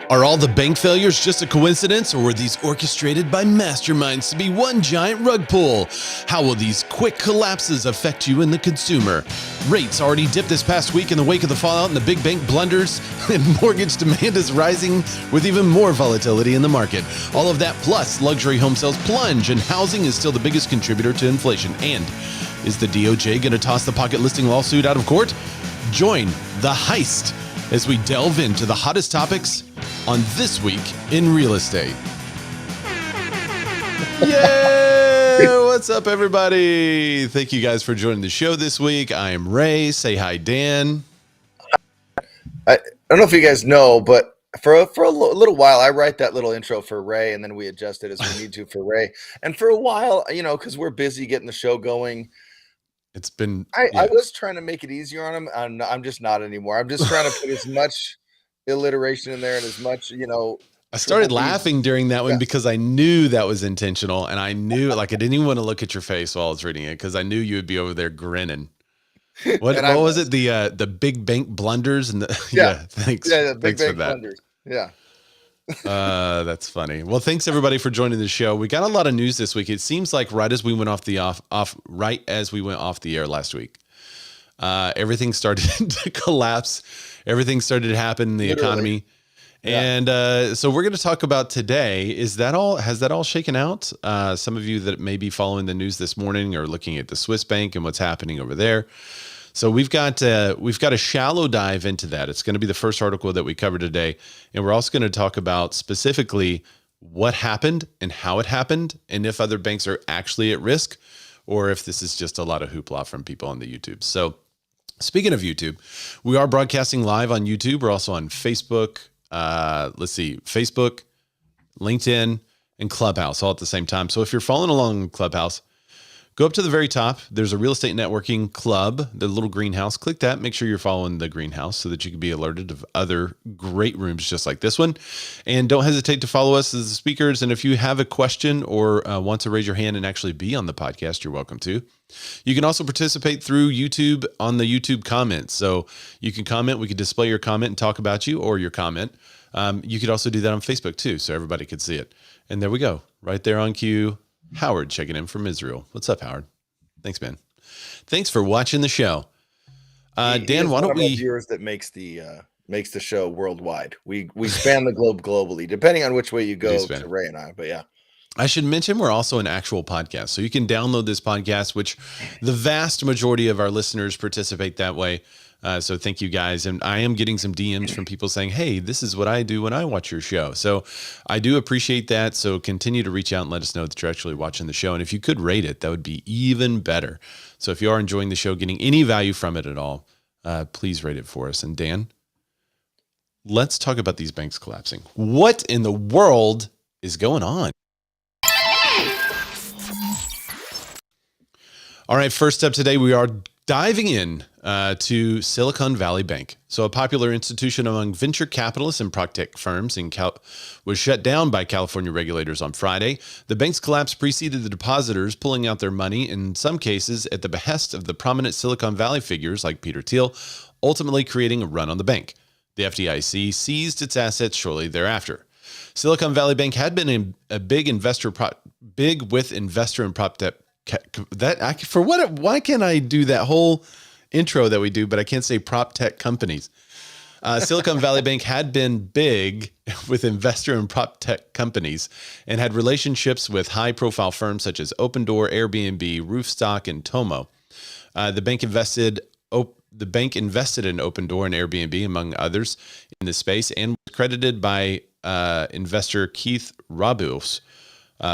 Are all the bank failures just a coincidence, or were these orchestrated by masterminds to be one giant rug pull? How will these quick collapses affect you and the consumer? Rates already dipped this past week in the wake of the fallout and the big bank blunders, and mortgage demand is rising with even more volatility in the market. All of that plus luxury home sales plunge, and housing is still the biggest contributor to inflation. And is the DOJ going to toss the pocket listing lawsuit out of court? Join the heist as we delve into the hottest topics on This Week in Real Estate. Yay! What's up, everybody? Thank you guys for joining the show this week. I am Ray. Say hi, Dan. I don't know if you guys know, but for a little while, I write that little intro for Ray, and then we adjust it as we need to for Ray. And for a while, because we're busy getting the show going, it's been. I was trying to make it easier on him. I'm just not anymore. I'm just trying to put as much alliteration in there and as much, I started laughing during that one because I knew that was intentional, and I knew, I didn't even want to look at your face while I was reading it because I knew you would be over there grinning. What was it? The big bank blunders and thanks. Yeah, the big bank blunders. Yeah. That's funny. Well, thanks everybody for joining the show. We got a lot of news this week. It seems like right as we went off the air last week, everything started to collapse. Everything started to happen in the economy. Yeah. And so we're going to talk about today. Has that all shaken out? Some of you that may be following the news this morning are looking at the Swiss bank and what's happening over there. So we've got a shallow dive into that. It's going to be the first article that we cover today. And we're also going to talk about specifically what happened and how it happened, and if other banks are actually at risk, or if this is just a lot of hoopla from people on the YouTube. So speaking of YouTube, we are broadcasting live on YouTube. We're also on Facebook. Facebook, LinkedIn, and Clubhouse all at the same time. So if you're following along in Clubhouse, go up to the very top. There's a real estate networking club, the little greenhouse. Click that. Make sure you're following the greenhouse so that you can be alerted of other great rooms just like this one. And don't hesitate to follow us as the speakers. And if you have a question or want to raise your hand and actually be on the podcast, you're welcome to. You can also participate through YouTube on the YouTube comments. So you can comment. We could display your comment and talk about you or your comment. You could also do that on Facebook too, so everybody could see it. And there we go, right there on cue. Howard checking in from Israel. What's up, Howard? Thanks, man. Thanks for watching the show. Dan, why don't we? Viewers that makes the show worldwide. We span the globe globally, depending on which way you go to Ray and I. But yeah. I should mention we're also an actual podcast. So you can download this podcast, which the vast majority of our listeners participate that way. So thank you guys. And I am getting some DMs from people saying, hey, this is what I do when I watch your show. So I do appreciate that. So continue to reach out and let us know that you're actually watching the show. And if you could rate it, that would be even better. So if you are enjoying the show, getting any value from it at all, please rate it for us. And Dan, let's talk about these banks collapsing. What in the world is going on? All right, first up today, we are diving in to Silicon Valley Bank. So a popular institution among venture capitalists and proptech firms was shut down by California regulators on Friday. The bank's collapse preceded the depositors pulling out their money, in some cases at the behest of the prominent Silicon Valley figures like Peter Thiel, ultimately creating a run on the bank. The FDIC seized its assets shortly thereafter. Silicon Valley Bank had been a big with investor and proptech. Why can't I do that whole intro that we do, but I can't say prop tech companies? Silicon Valley Bank had been big with investor and prop tech companies and had relationships with high profile firms such as Opendoor, Airbnb, Roofstock, and Tomo. The bank invested in Opendoor and Airbnb, among others, in this space, and was credited by investor Keith Rabus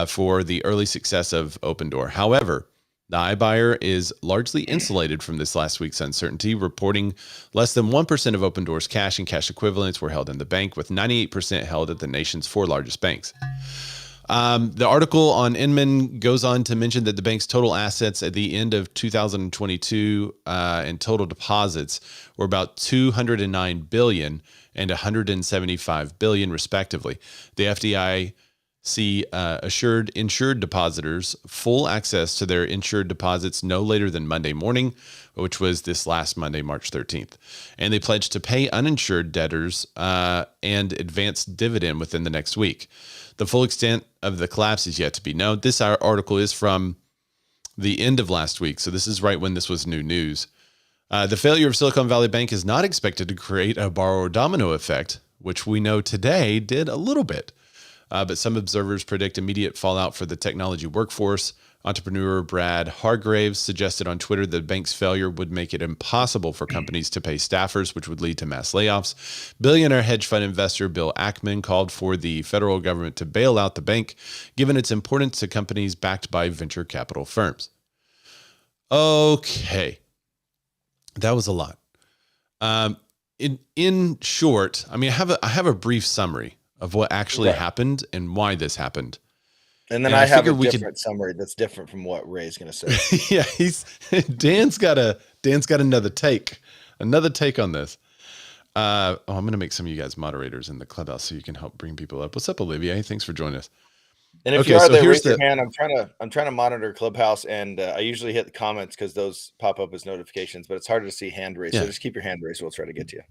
for the early success of Opendoor. However, the iBuyer is largely insulated from this last week's uncertainty, reporting less than 1% of Opendoor's cash and cash equivalents were held in the bank, with 98% held at the nation's 4 largest banks. The article on Inman goes on to mention that the bank's total assets at the end of 2022 and total deposits were about $209 billion and $175 billion, respectively. The see insured depositors full access to their insured deposits no later than Monday morning, which was this last Monday, March 13th. And they pledged to pay uninsured debtors and advance dividend within the next week. The full extent of the collapse is yet to be known. This article is from the end of last week, so this is right when this was new news. The failure of Silicon Valley Bank is not expected to create a borrower domino effect, which we know today did a little bit. But some observers predict immediate fallout for the technology workforce. Entrepreneur Brad Hargraves suggested on Twitter that the bank's failure would make it impossible for companies to pay staffers, which would lead to mass layoffs. Billionaire hedge fund investor Bill Ackman called for the federal government to bail out the bank, given its importance to companies backed by venture capital firms. Okay. That was a lot. In short, I mean, I have a brief summary of what actually happened and why this happened. And then I have a different summary that's different from what Ray's going to say. Yeah, Dan's got another take on this. I'm going to make some of you guys moderators in the clubhouse so you can help bring people up. What's up, Olivier? Thanks for joining us. And if you are there, raise your hand. I'm trying to monitor Clubhouse, and I usually hit the comments because those pop up as notifications, but it's harder to see hand raised. So just keep your hand raised. We'll try to get to you.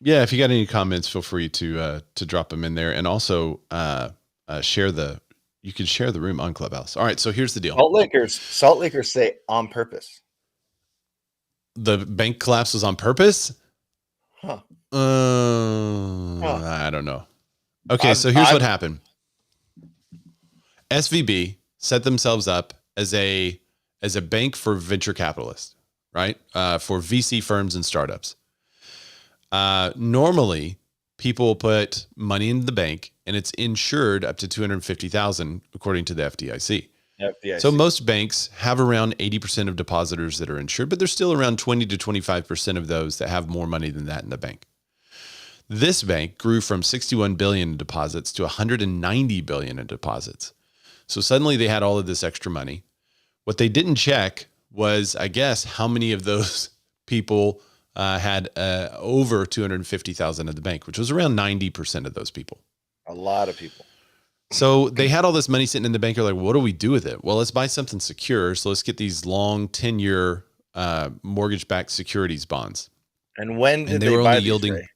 Yeah, if you got any comments, feel free to drop them in there, and also you can share the room on Clubhouse. All right, so here's the deal. Salt Lakers say on purpose. The bank collapse was on purpose? Huh. I don't know. Okay, so here's what happened. SVB set themselves up as a bank for venture capitalists, right? For VC firms and startups. Normally, people put money into the bank and it's insured up to $250,000 according to the FDIC. So most banks have around 80% of depositors that are insured, but there's still around 20 to 25% of those that have more money than that in the bank. This bank grew from 61 billion in deposits to 190 billion in deposits. So suddenly they had all of this extra money. What they didn't check was, I guess, how many of those people had over 250,000 at the bank, which was around 90% of those people. A lot of people. So they had all this money sitting in the bank. They're like, what do we do with it? Well, let's buy something secure. So let's get these long 10-year mortgage-backed securities bonds. And when did they buy yielding? They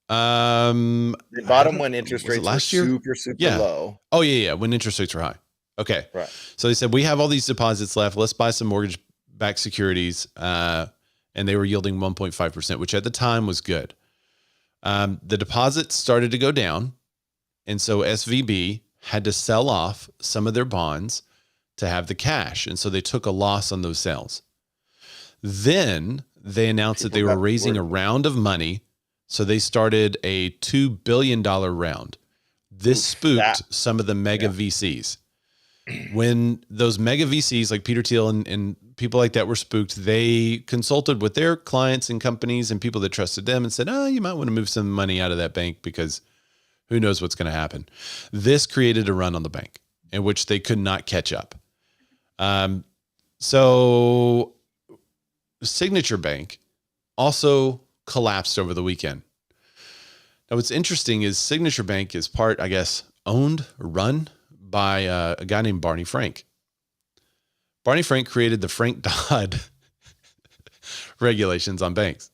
bought them when interest rates were super low. Oh, yeah. When interest rates were high. Okay. Right. So they said, we have all these deposits left. Let's buy some mortgage-backed securities. And they were yielding 1.5%, which at the time was good. The deposits started to go down. And so SVB had to sell off some of their bonds to have the cash. And so they took a loss on those sales. Then they announced that they were raising a round of money. So they started a $2 billion round. This spooked some of the mega VCs. When those mega VCs like Peter Thiel and people like that were spooked, they consulted with their clients and companies and people that trusted them and said, you might want to move some money out of that bank because who knows what's going to happen. This created a run on the bank in which they could not catch up. So Signature Bank also collapsed over the weekend. Now, what's interesting is Signature Bank is part, I guess, owned or run by a guy named Barney Frank. Barney Frank created the Frank Dodd regulations on banks.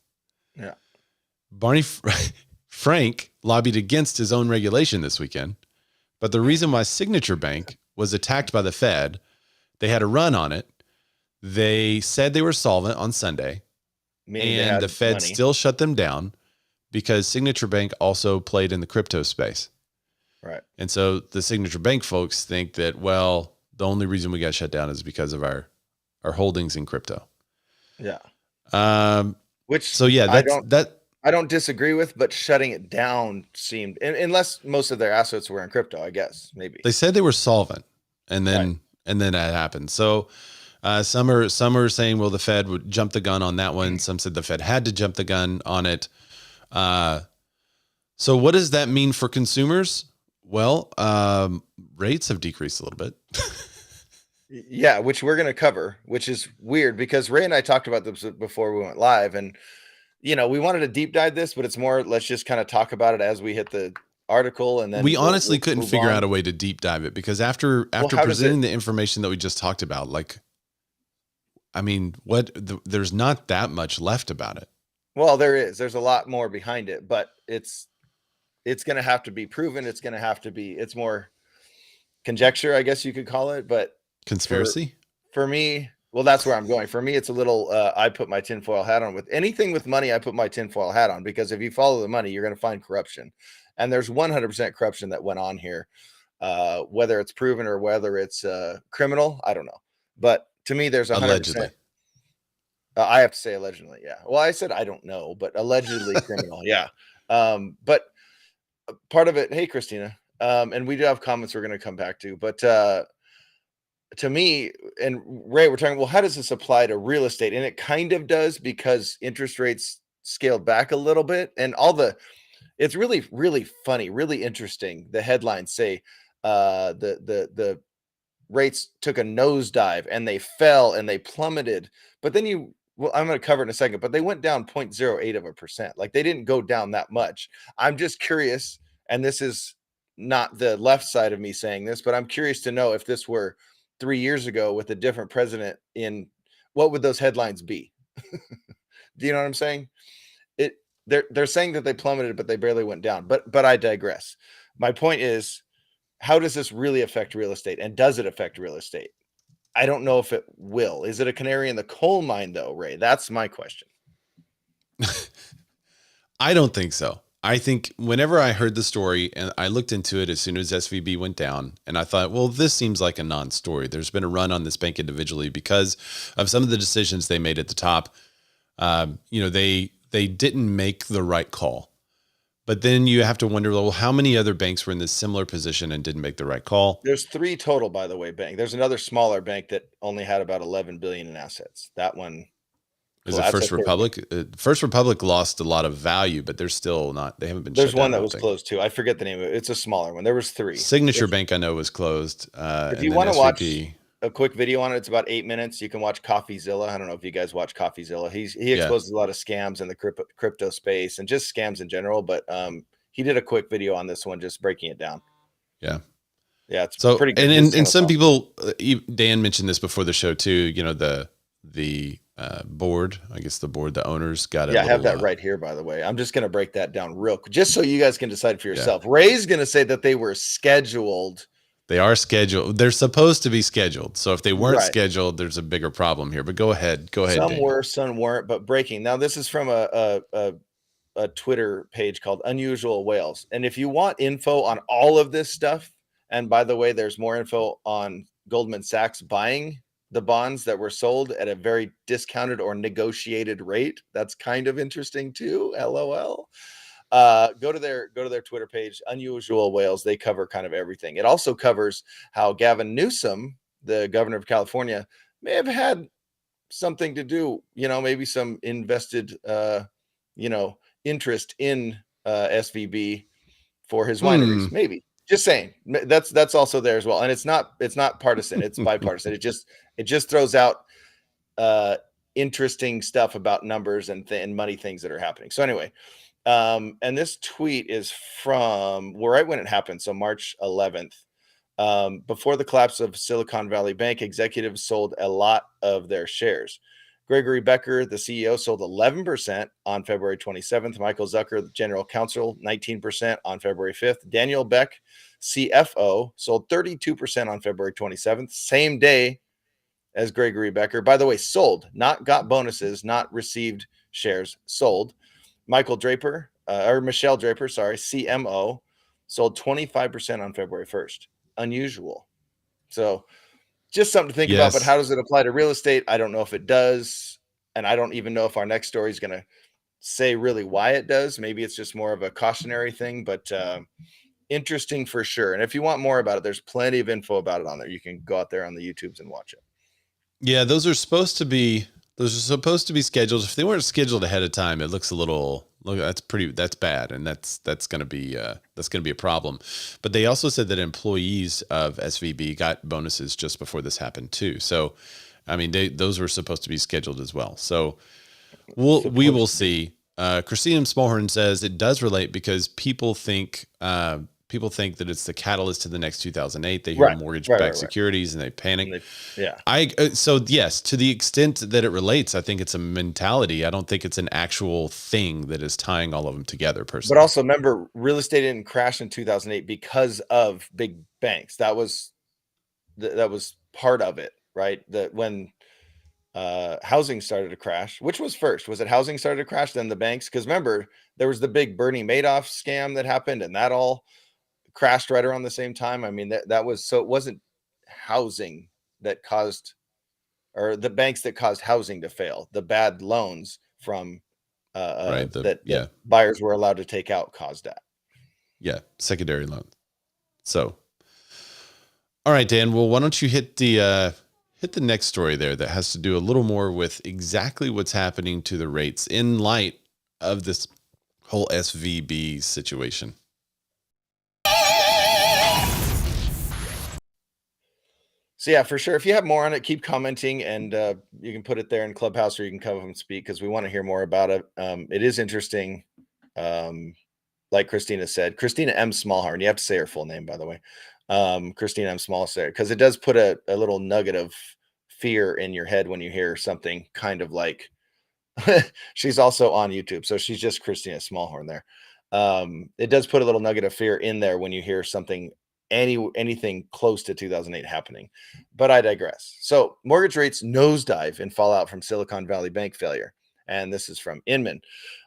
Yeah. Barney Frank lobbied against his own regulation this weekend, but the reason why Signature Bank was attacked by the Fed, they had a run on it. They said they were solvent on Sunday, and the Fed still shut them down because Signature Bank also played in the crypto space. Right. And so the Signature Bank folks think that, well, the only reason we got shut down is because of our holdings in crypto. Yeah. I don't disagree with, but shutting it down seemed, unless most of their assets were in crypto, I guess, maybe. They said they were solvent, and then that happened. So some are saying, well, the Fed would jump the gun on that one. Some said the Fed had to jump the gun on it. So what does that mean for consumers? Well, rates have decreased a little bit. Yeah, which we're going to cover, which is weird because Ray and I talked about this before we went live, and we wanted to deep dive this, but it's more, let's just kind of talk about it as we hit the article and then we honestly we'll couldn't move figure on. out a way to deep dive it, because after How does presenting it? the information that we just talked about, like, I mean, there's not that much left about it. Well, there is. There's a lot more behind it, but it's going to have to be proven. It's going to have to be. It's more conjecture, I guess you could call it. But Conspiracy? for me, well, that's where I'm going. For me, it's a little. I put my tinfoil hat on. With anything with money, I put my tinfoil hat on, because if you follow the money, you're going to find corruption, and there's 100% corruption that went on here. Whether it's proven or whether it's criminal, I don't know. But to me, there's 100%. Allegedly. I have to say allegedly, yeah. Well, I said I don't know, but allegedly criminal, yeah. But part of it, hey, Christina, and we do have comments we're going to come back to, but to me, and Ray, we're talking, well, how does this apply to real estate? And it kind of does, because interest rates scaled back a little bit, and it's really, really funny, really interesting. The headlines say the rates took a nosedive and they fell and they plummeted, but then well, I'm going to cover it in a second, but they went down 0.08%. Like, they didn't go down that much. I'm just curious, and this is not the left side of me saying this, but I'm curious to know if this were 3 years ago with a different president what would those headlines be? Do you know what I'm saying? They're saying that they plummeted, but they barely went down. But I digress. My point is, how does this really affect real estate, and does it affect real estate? I don't know if it will. Is it a canary in the coal mine, though, Ray? That's my question. I don't think so. I think whenever I heard the story, and I looked into it as soon as SVB went down, and I thought, well, this seems like a non-story. There's been a run on this bank individually because of some of the decisions they made at the top. They didn't make the right call. But then you have to wonder, well, how many other banks were in this similar position and didn't make the right call? There's 3 total, by the way, bank. There's another smaller bank that only had about 11 billion in assets. That one is it First Republic. First Republic lost a lot of value, but they're still not. They haven't been. There's one that was closed too. I forget the name of it. It's a smaller one. There was 3. Signature Bank, I know, was closed. If you want to watch a quick video on it, it's about 8 minutes. You can watch CoffeeZilla. I don't know if you guys watch CoffeeZilla. He exposes a lot of scams in the crypto space and just scams in general. But he did a quick video on this one, just breaking it down. Yeah. Yeah, it's pretty good. And some people, Dan mentioned this before the show too, you know, the board, I guess the owners got it. Yeah, I have that right here, by the way. I'm just going to break that down real quick, just so you guys can decide for yourself. Yeah. Ray's going to say that they were scheduled. They are scheduled. They're supposed to be scheduled. So if they weren't scheduled, there's a bigger problem here. But go ahead. Some Daniel. Were, some weren't, but breaking. Now, this is from a Twitter page called Unusual Whales. And if you want info on all of this stuff, and by the way, there's more info on Goldman Sachs buying the bonds that were sold at a very discounted or negotiated rate. That's kind of interesting too. LOL. Go to their Twitter page, Unusual Whales. They cover kind of everything. It also covers how Gavin Newsom, the governor of California, may have had something to do, maybe some invested, interest in SVB for his wineries. Maybe. Just saying. That's also there as well. And it's not partisan. It's bipartisan. It just throws out interesting stuff about numbers and money things that are happening. So anyway, and this tweet is from right when it happened. So March 11th, before the collapse of Silicon Valley Bank, executives sold a lot of their shares. Gregory Becker, the CEO, sold 11% on February 27th. Michael Zucker, the general counsel, 19% on February 5th. Daniel Beck, CFO, sold 32% on February 27th, same day as Gregory Becker. By the way, sold, not got bonuses, not received shares, sold. Michelle Draper, CMO, sold 25% on February 1st. Unusual. So just something to think about, but how does it apply to real estate? I don't know if it does. And I don't even know if our next story is going to say really why it does. Maybe it's just more of a cautionary thing, but interesting for sure. And if you want more about it, there's plenty of info about it on there. You can go out there on the YouTubes and watch it. Yeah, those are supposed to be scheduled. If they weren't scheduled ahead of time, it looks that's bad. And that's going to be a problem. But they also said that employees of SVB got bonuses just before this happened too. So, I mean, those were supposed to be scheduled as well. So we will see. Christina Smallhorn says it does relate because people think that it's the catalyst to the next 2008. They hear mortgage-backed securities and they panic. So yes, to the extent that it relates, I think it's a mentality. I don't think it's an actual thing that is tying all of them together personally. But also remember, real estate didn't crash in 2008 because of big banks. That was part of it, right? That when housing started to crash, which was first? Was it housing started to crash, then the banks? Because remember, there was the big Bernie Madoff scam that happened, and that all crashed right around the same time. I mean, that was, so it wasn't housing that caused, or the banks that caused housing to fail. The bad loans from that buyers were allowed to take out caused that. Yeah, secondary loans. So, all right, Dan. Well, why don't you hit the next story there that has to do a little more with exactly what's happening to the rates in light of this whole SVB situation. So yeah, for sure. If you have more on it, keep commenting, and you can put it there in Clubhouse, or you can come up and speak because we want to hear more about it. It is interesting. Like Christina said, Christina M. Smallhorn. You have to say her full name, by the way. Christina M. Smallhorn, because it does put a little nugget of fear in your head when you hear something kind of like. She's also on YouTube, so she's just Christina Smallhorn there. It does put a little nugget of fear in there when you hear something. Anything close to 2008 happening, but I digress. So mortgage rates nosedive in fallout from Silicon Valley Bank failure. And this is from Inman.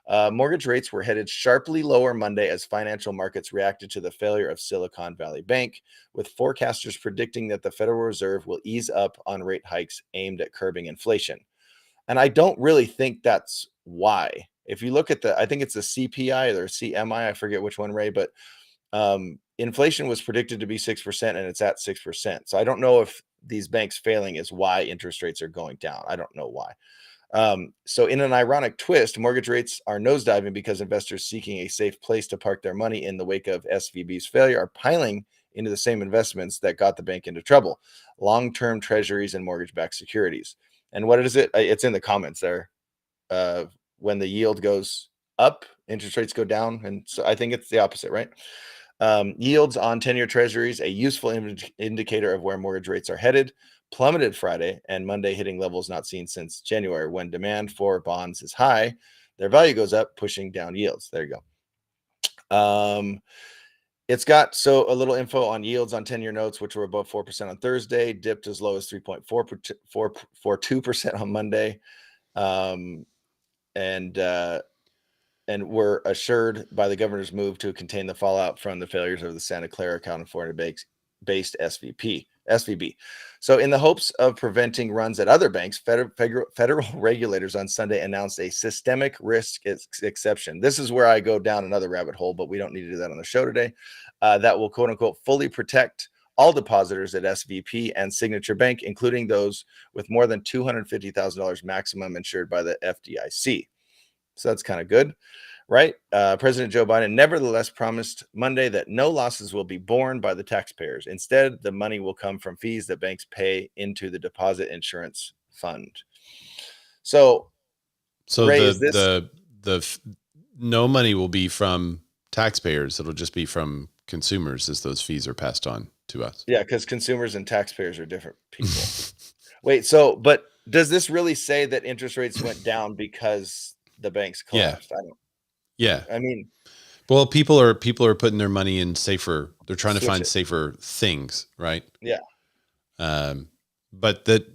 Mortgage rates were headed sharply lower Monday as financial markets reacted to the failure of Silicon Valley Bank, with forecasters predicting that the Federal Reserve will ease up on rate hikes aimed at curbing inflation. And I don't really think that's why. If you look at I think it's the CPI or CMI, I forget which one, Ray, but inflation was predicted to be 6% and it's at 6%. So I don't know if these banks failing is why interest rates are going down. I don't know why. So in an ironic twist, mortgage rates are nosediving because investors seeking a safe place to park their money in the wake of SVB's failure are piling into the same investments that got the bank into trouble: long-term treasuries and mortgage-backed securities. And what is it? It's in the comments there. When the yield goes up, interest rates go down. And so I think it's the opposite, right? Yields on 10-year treasuries, a useful indicator of where mortgage rates are headed, plummeted Friday and Monday, hitting levels not seen since January. When demand for bonds is high, their value goes up, pushing down yields. There you go. It's got a little info on yields on 10-year notes, which were above 4% on Thursday, dipped as low as 3.42% on Monday. And were assured by the governor's move to contain the fallout from the failures of the Santa Clara, California-based SVB. So in the hopes of preventing runs at other banks, federal regulators on Sunday announced a systemic risk exception. This is where I go down another rabbit hole, but we don't need to do that on the show today. That will, quote unquote, fully protect all depositors at SVP and Signature Bank, including those with more than $250,000 maximum insured by the FDIC. So that's kind of good, right? President Joe Biden nevertheless promised Monday that no losses will be borne by the taxpayers. Instead, the money will come from fees that banks pay into the deposit insurance fund. So Ray, no money will be from taxpayers. It'll just be from consumers as those fees are passed on to us. Yeah, because consumers and taxpayers are different people. Wait, but does this really say that interest rates went down because the banks collapsed? I mean, well, people are putting their money in safer. They're trying to find safer things, right? Yeah. But that,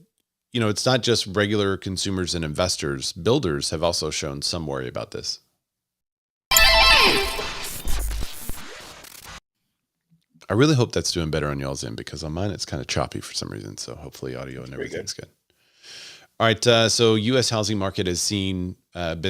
it's not just regular consumers and investors. Builders have also shown some worry about this. I really hope that's doing better on y'all's end, because on mine it's kind of choppy for some reason. So hopefully audio and everything's good. All right. So U.S. housing market has been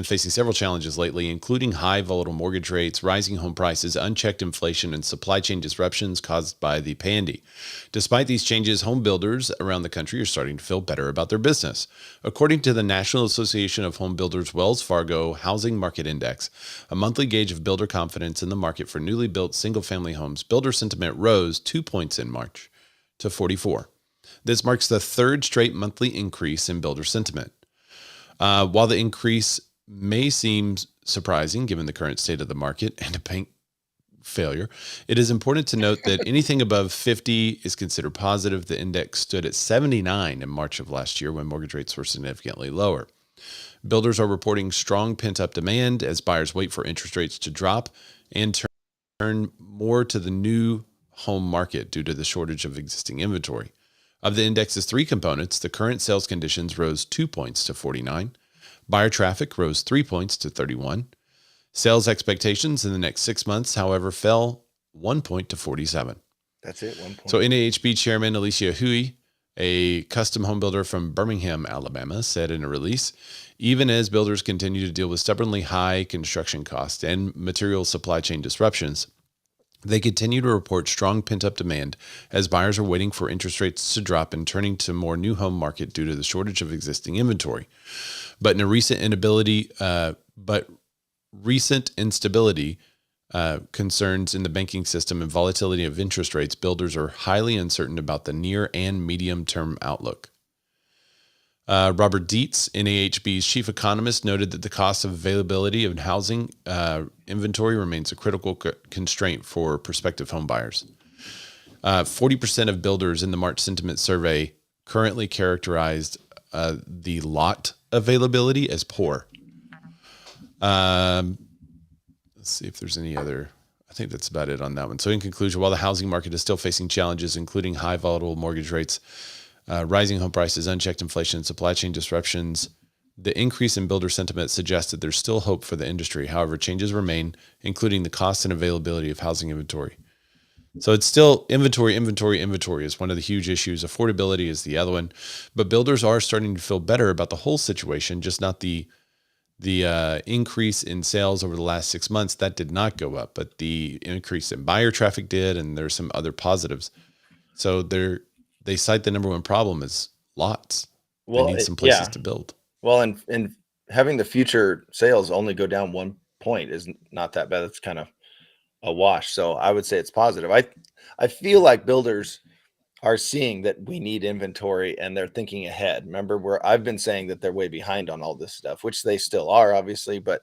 facing several challenges lately, including high volatile mortgage rates, rising home prices, unchecked inflation, and supply chain disruptions caused by the pandemic. Despite these changes, home builders around the country are starting to feel better about their business. According to the National Association of Home Builders Wells Fargo Housing Market Index, a monthly gauge of builder confidence in the market for newly built single-family homes, builder sentiment rose 2 points in March to 44. This marks the third straight monthly increase in builder sentiment. While the increase may seem surprising given the current state of the market and a bank failure. It is important to note that anything above 50 is considered positive. The index stood at 79 in March of last year when mortgage rates were significantly lower. Builders are reporting strong pent-up demand as buyers wait for interest rates to drop and turn more to the new home market due to the shortage of existing inventory. Of the index's 3 components, the current sales conditions rose 2 points to 49. Buyer traffic rose 3 points to 31. Sales expectations in the next 6 months, however, fell 1 point to 47. That's it, 1 point. So NAHB Chairman Alicia Huey, a custom home builder from Birmingham, Alabama, said in a release, even as builders continue to deal with stubbornly high construction costs and material supply chain disruptions, they continue to report strong pent-up demand as buyers are waiting for interest rates to drop and turning to more new home market due to the shortage of existing inventory. But recent instability, concerns in the banking system and volatility of interest rates, builders are highly uncertain about the near and medium-term outlook. Robert Dietz, NAHB's chief economist, noted that the cost of availability of housing inventory remains a critical constraint for prospective home buyers. 40% of builders in the March sentiment survey currently characterized the lot availability as poor. Let's see if there's any other. I think that's about it on that one. So in conclusion, while the housing market is still facing challenges, including high volatile mortgage rates, rising home prices, unchecked inflation, supply chain disruptions, the increase in builder sentiment suggests that there's still hope for the industry. However, changes remain, including the cost and availability of housing inventory. So it's still inventory is one of the huge issues. Affordability is the other one. But builders are starting to feel better about the whole situation, just not the increase in sales over the last 6 months. That did not go up, but the increase in buyer traffic did, and there's some other positives. So they cite the number one problem is lots. Well, they need some places to build. Well, and having the future sales only go down 1 point is not that bad. It's kind of a wash. So I would say it's positive. I feel like builders are seeing that we need inventory and they're thinking ahead. Remember, I've been saying that they're way behind on all this stuff, which they still are, obviously, but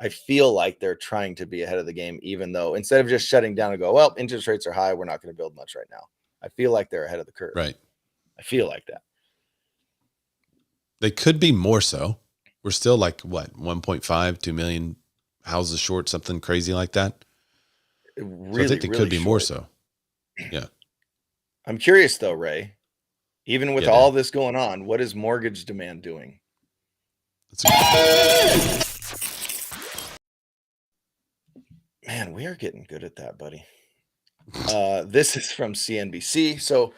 I feel like they're trying to be ahead of the game, even though instead of just shutting down and go, well, interest rates are high, we're not going to build much right now. I feel like they're ahead of the curve. Right. I feel like that. They could be more so. We're still like, what, 1.5, 2 million houses short, something crazy like that. Really, so I think they could be more so. Yeah. I'm curious though, Ray, even with all this going on, what is mortgage demand doing? Man, we are getting good at that, buddy. This is from CNBC. So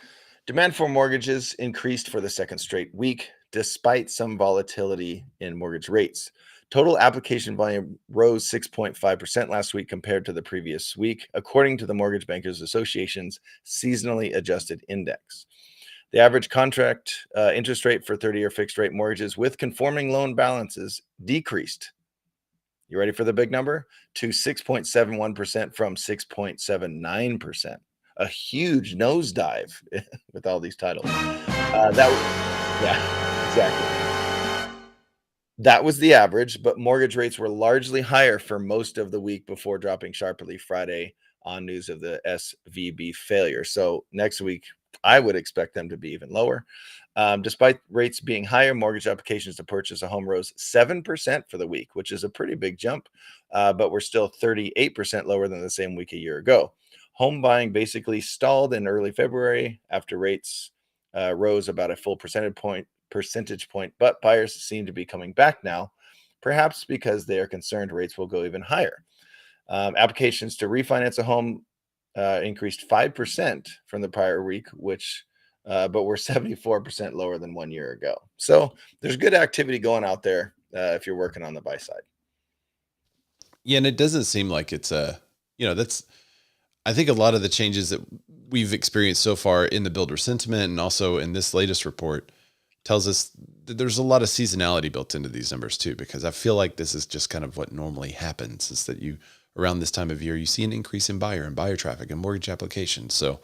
demand for mortgages increased for the second straight week, despite some volatility in mortgage rates. Total application volume rose 6.5% last week compared to the previous week, according to the Mortgage Bankers Association's seasonally adjusted index. The average contract interest rate for 30-year fixed rate mortgages with conforming loan balances decreased. You ready for the big number? To 6.71% from 6.79%. A huge nosedive with all these titles. Exactly. That was the average, but mortgage rates were largely higher for most of the week before dropping sharply Friday on news of the SVB failure. So next week, I would expect them to be even lower. Despite rates being higher, mortgage applications to purchase a home rose 7% for the week, which is a pretty big jump, but we're still 38% lower than the same week a year ago. Home buying basically stalled in early February after rates rose about a full percentage point, but buyers seem to be coming back now, perhaps because they are concerned rates will go even higher. Applications to refinance a home increased 5% from the prior week, but were 74% lower than 1 year ago. So there's good activity going out there if you're working on the buy side. Yeah, and it doesn't seem like it's I think a lot of the changes that we've experienced so far in the builder sentiment and also in this latest report tells us that there's a lot of seasonality built into these numbers too, because I feel like this is just kind of what normally happens is that around this time of year, you see an increase in buyer traffic and mortgage applications. So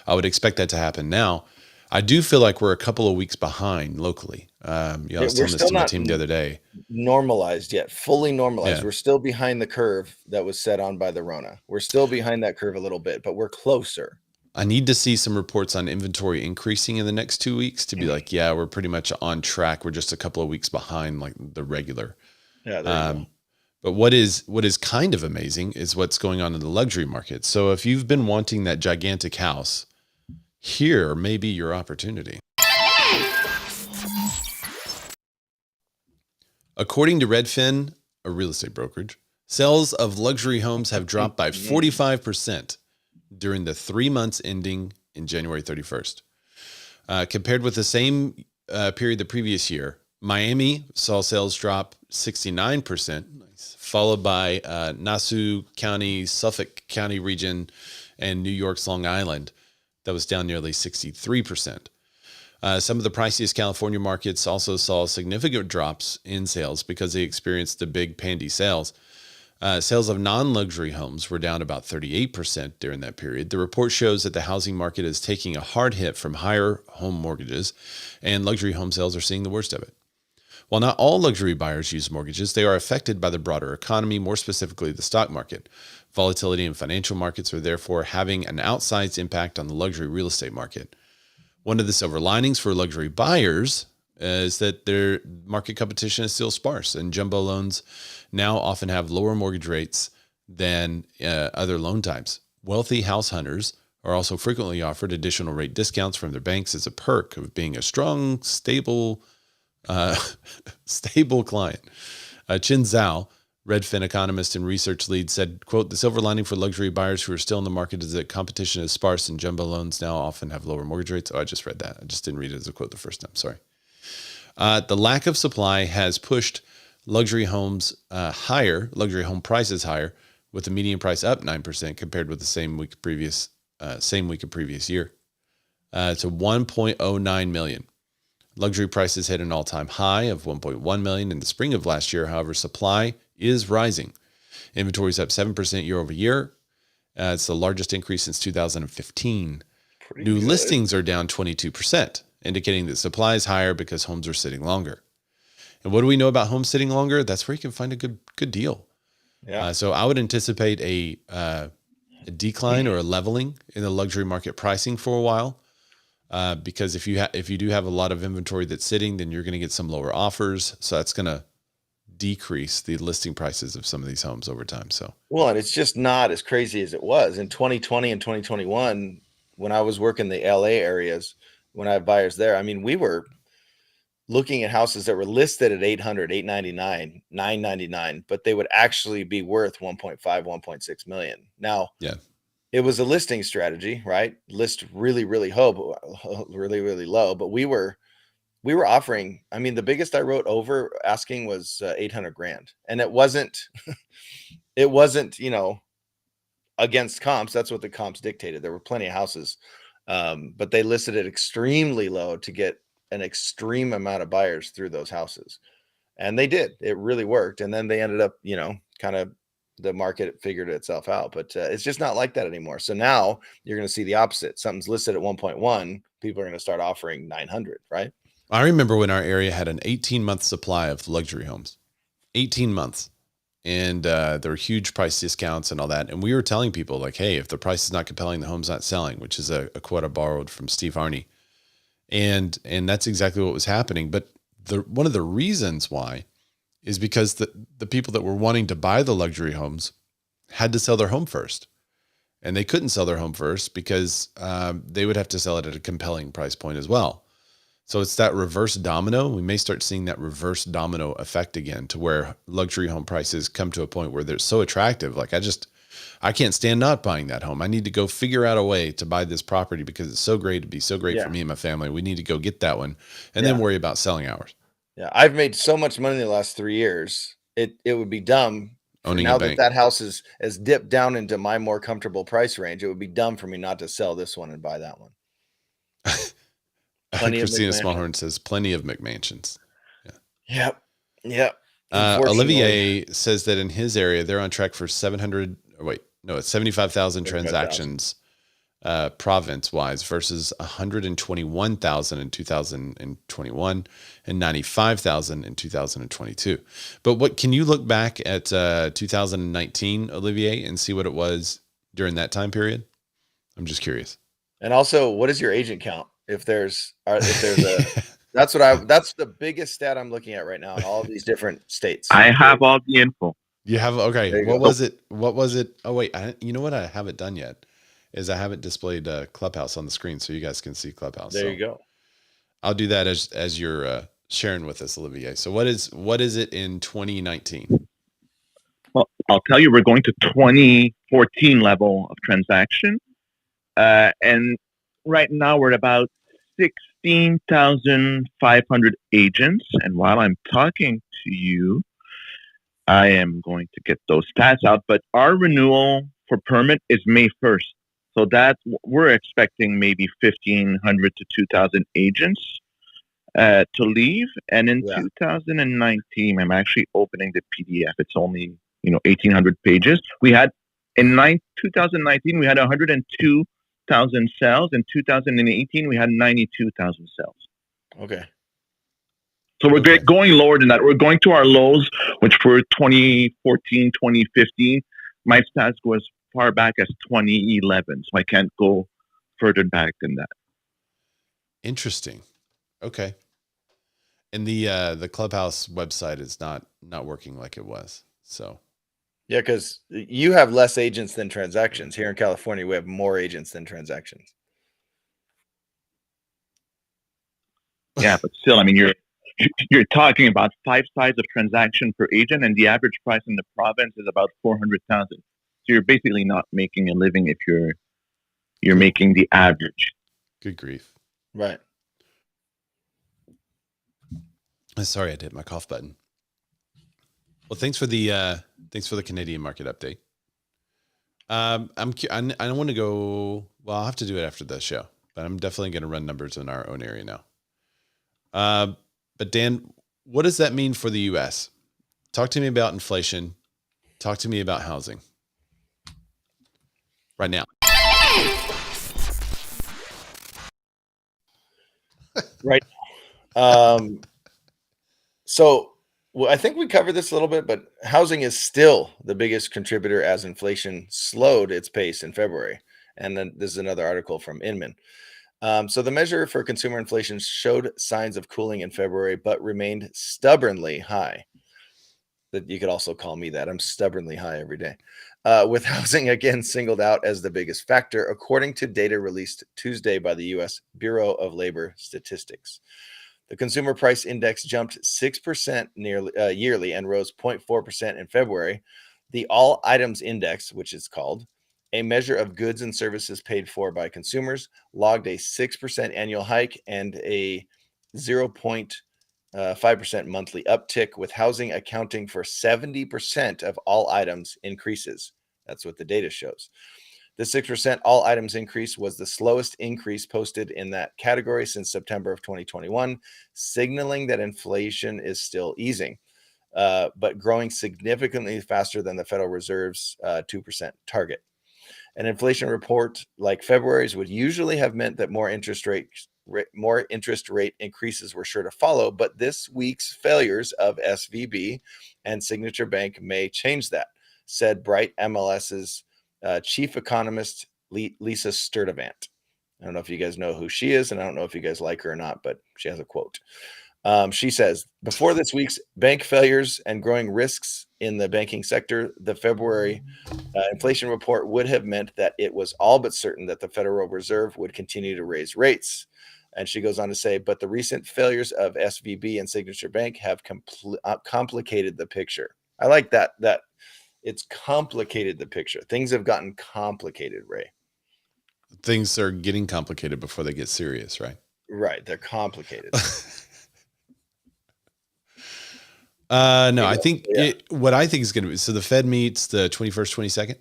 I would expect that to happen. Now, I do feel like we're a couple of weeks behind locally. I was We're telling this still to my not team the other day. normalized yet, fully normalized. Yeah. We're still behind the curve that was set on by the Rona. We're still behind that curve a little bit, but we're closer. I need to see some reports on inventory increasing in the next 2 weeks to be like, yeah, we're pretty much on track. We're just a couple of weeks behind like the regular. Yeah, there you go. But what is kind of amazing is what's going on in the luxury market. So if you've been wanting that gigantic house, here may be your opportunity. According to Redfin, a real estate brokerage, sales of luxury homes have dropped by 45% during the 3 months ending in January 31st. Compared with the same period the previous year, Miami saw sales drop 69%, followed by Nassau County, Suffolk County region, and New York's Long Island. That was down nearly 63%. Some of the priciest California markets also saw significant drops in sales because they experienced the big pandy sales. Sales of non-luxury homes were down about 38% during that period. The report shows that the housing market is taking a hard hit from higher home mortgages, and luxury home sales are seeing the worst of it. While not all luxury buyers use mortgages, they are affected by the broader economy, more specifically the stock market. Volatility in financial markets are therefore having an outsized impact on the luxury real estate market. One of the silver linings for luxury buyers is that their market competition is still sparse, and jumbo loans now often have lower mortgage rates than other loan types. Wealthy house hunters are also frequently offered additional rate discounts from their banks as a perk of being a strong, stable client. Chin Zhao, Redfin economist and research lead, said, quote, "The silver lining for luxury buyers who are still in the market is that competition is sparse and jumbo loans now often have lower mortgage rates." Oh, I just read that. I just didn't read it as a quote the first time. Sorry. The lack of supply has pushed luxury homes higher, luxury home prices higher, with the median price up 9% compared with the same week of previous year. To 1.09 million. Luxury prices hit an all-time high of 1.1 million in the spring of last year. However, supply is rising. Inventory is up 7% year over year. It's the largest increase since 2015. New listings are down 22%, indicating that supply is higher because homes are sitting longer. And what do we know about homes sitting longer? That's where you can find a good deal. Yeah. So I would anticipate a decline or a leveling in the luxury market pricing for a while. Because if you do have a lot of inventory that's sitting, then you're going to get some lower offers. So that's going to decrease the listing prices of some of these homes over time. So, well, and it's just not as crazy as it was in 2020 and 2021 when I was working the LA areas, when I had buyers there. I mean, we were looking at houses that were listed at 800, 899, 999, but they would actually be worth 1.5, 1.6 million. Now, yeah. It was a listing strategy, right? List really, really low, but we were offering. I mean, the biggest I wrote over asking was 800 grand, and it wasn't, against comps. That's what the comps dictated. There were plenty of houses, but they listed it extremely low to get an extreme amount of buyers through those houses, and they did. It really worked, and then they ended up, kind of. The market figured itself out, but it's just not like that anymore. So now you're going to see the opposite. Something's listed at 1.1, people are going to start offering 900, right? I remember when our area had an 18-month supply of luxury homes, 18 months. And there were huge price discounts and all that. And we were telling people like, hey, if the price is not compelling, the home's not selling, which is a quote I borrowed from Steve Harney. And that's exactly what was happening. But one of the reasons why is because the people that were wanting to buy the luxury homes had to sell their home first. And they couldn't sell their home first because they would have to sell it at a compelling price point as well. So it's that reverse domino. We may start seeing that reverse domino effect again, to where luxury home prices come to a point where they're so attractive. Like I can't stand not buying that home. I need to go figure out a way to buy this property because it's so great. It'd be so great for me and my family. We need to go get that one and then worry about selling ours. Yeah, I've made so much money in the last 3 years. It would be dumb Owning now a bank. that house has dipped down into my more comfortable price range. It would be dumb for me not to sell this one and buy that one. Christina Smallhorn says plenty of McMansions. Yeah. Yep. Olivier says that in his area, they're on track for 75,000 transactions province wise versus 121,000 in 2021 and 95,000 in 2022. But what can you look back at 2019, Olivier, and see what it was during that time period? I'm just curious. And also, what is your agent count? If there's a that's the biggest stat I'm looking at right now in all of these different states. I have all the info. You have, okay. What go. was it? What was it? Oh wait, you know what I haven't done yet is I haven't displayed Clubhouse on the screen so you guys can see Clubhouse. There you go. I'll do that as you're sharing with us, Olivier. So what is it in 2019? Well, I'll tell you, we're going to 2014 level of transaction. And right now we're at about 16,500 agents. And while I'm talking to you, I am going to get those stats out. But our renewal for permit is May 1st. So that we're expecting maybe 1,500 to 2,000 agents to leave. And in 2019, I'm actually opening the PDF. It's only 1,800 pages. We had in 2019 we had 102,000 sales. In 2018 we had 92,000 sales. Okay. So we're going lower than that. We're going to our lows, which were 2014, 2015. My stats go as far back as 2011, so I can't go further back than that. Interesting. Okay. And the Clubhouse website is not working like it was. So yeah, because you have less agents than transactions. Here in California, we have more agents than transactions. Yeah, but still, I mean, you're talking about 5 sides of transaction per agent, and the average price in the province is about 400,000. So you're basically not making a living if you're making the average. Good grief. Right. Sorry, I hit my cough button. Well, thanks for the Canadian market update. I don't want to go. Well, I'll have to do it after the show, but I'm definitely going to run numbers in our own area now. But Dan, what does that mean for the U.S.? Talk to me about inflation. Talk to me about housing. Right now. Right. So I think we covered this a little bit, but housing is still the biggest contributor as inflation slowed its pace in February. And then this is another article from Inman. So the measure for consumer inflation showed signs of cooling in February, but remained stubbornly high. That you could also call me that. I'm stubbornly high every day. With housing again singled out as the biggest factor, according to data released Tuesday by the U.S. Bureau of Labor Statistics. The consumer price index jumped 6% yearly and rose 0.4% in February. The all items index, which is called a measure of goods and services paid for by consumers, logged a 6% annual hike and a 0.5% monthly uptick, with housing accounting for 70% of all items increases. That's what the data shows. The 6% all items increase was the slowest increase posted in that category since September of 2021, signaling that inflation is still easing, but growing significantly faster than the Federal Reserve's 2% target. An inflation report like February's would usually have meant that more interest rate increases were sure to follow, but this week's failures of SVB and Signature Bank may change that, said Bright MLS's chief economist Lisa Sturdivant. I don't know if you guys know who she is, and I don't know if you guys like her or not, but she has a quote. She says, before this week's bank failures and growing risks in the banking sector, the February inflation report would have meant that it was all but certain that the Federal Reserve would continue to raise rates. And she goes on to say, but the recent failures of SVB and Signature Bank have complicated the picture. I like that it's complicated the picture. Things have gotten complicated, Ray. Things are getting complicated before they get serious, right? Right. They're complicated. No, I think what I think is going to be, so the Fed meets the 21st, 22nd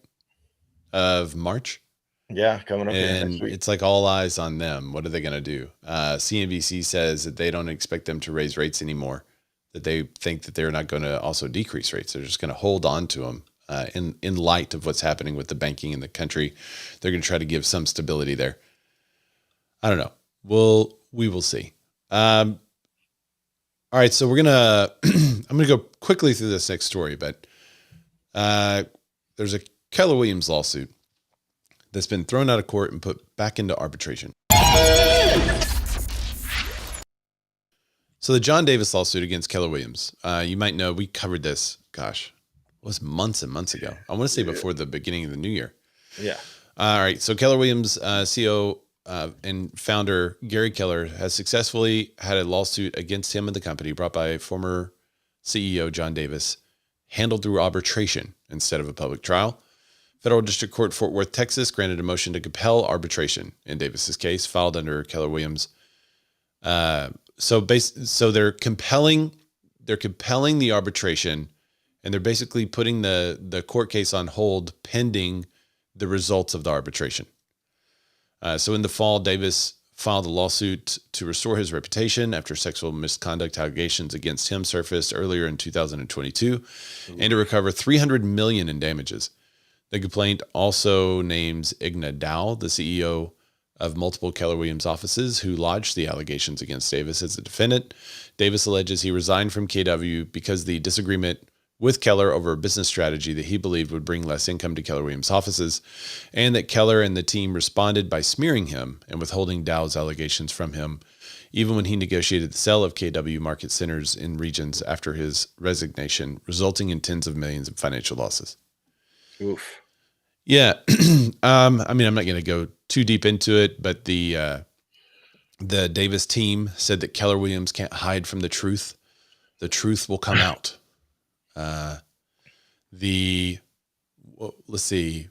of March. Yeah, coming up. And it's like all eyes on them. What are they going to do? CNBC says that they don't expect them to raise rates anymore, that they think that they're not going to also decrease rates. They're just going to hold on to them in light of what's happening with the banking in the country. They're going to try to give some stability there. I don't know. We will see. All right, so we're gonna I'm gonna go quickly through this next story, but there's a Keller Williams lawsuit that's been thrown out of court and put back into arbitration. So the John Davis lawsuit against Keller Williams, you might know we covered this. Gosh, it was months and months ago. I want to say before the beginning of the new year. Yeah. All right. So Keller Williams CEO and founder Gary Keller has successfully had a lawsuit against him and the company brought by former CEO John Davis, handled through arbitration instead of a public trial. Federal District Court, Fort Worth, Texas, granted a motion to compel arbitration in Davis's case, filed under Keller Williams. So they're compelling the arbitration, and they're basically putting the court case on hold pending the results of the arbitration. So in the fall, Davis filed a lawsuit to restore his reputation after sexual misconduct allegations against him surfaced earlier in 2022, and to recover $300 million in damages. The complaint also names Igna Dow, the CEO of multiple Keller Williams offices, who lodged the allegations against Davis as a defendant. Davis alleges he resigned from KW because the disagreement with Keller over a business strategy that he believed would bring less income to Keller Williams offices, and that Keller and the team responded by smearing him and withholding Dow's allegations from him, even when he negotiated the sale of KW market centers in regions after his resignation, resulting in tens of millions of financial losses. Oof. Yeah. I mean, I'm not going to go too deep into it, but the Davis team said that Keller Williams can't hide from the truth. The truth will come out. Let's see,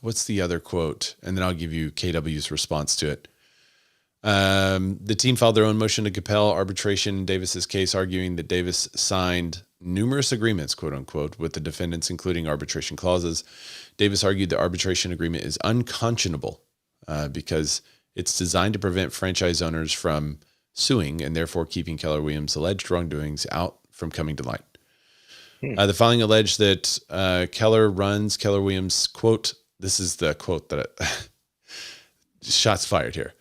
what's the other quote? And then I'll give you KW's response to it. The team filed their own motion to compel arbitration in Davis's case, arguing that Davis signed numerous agreements, quote unquote, with the defendants, including arbitration clauses. Davis argued the arbitration agreement is unconscionable because it's designed to prevent franchise owners from suing and therefore keeping Keller Williams' alleged wrongdoings out from coming to light. The filing alleged that Keller runs Keller Williams, quote, this is the quote that shots fired here.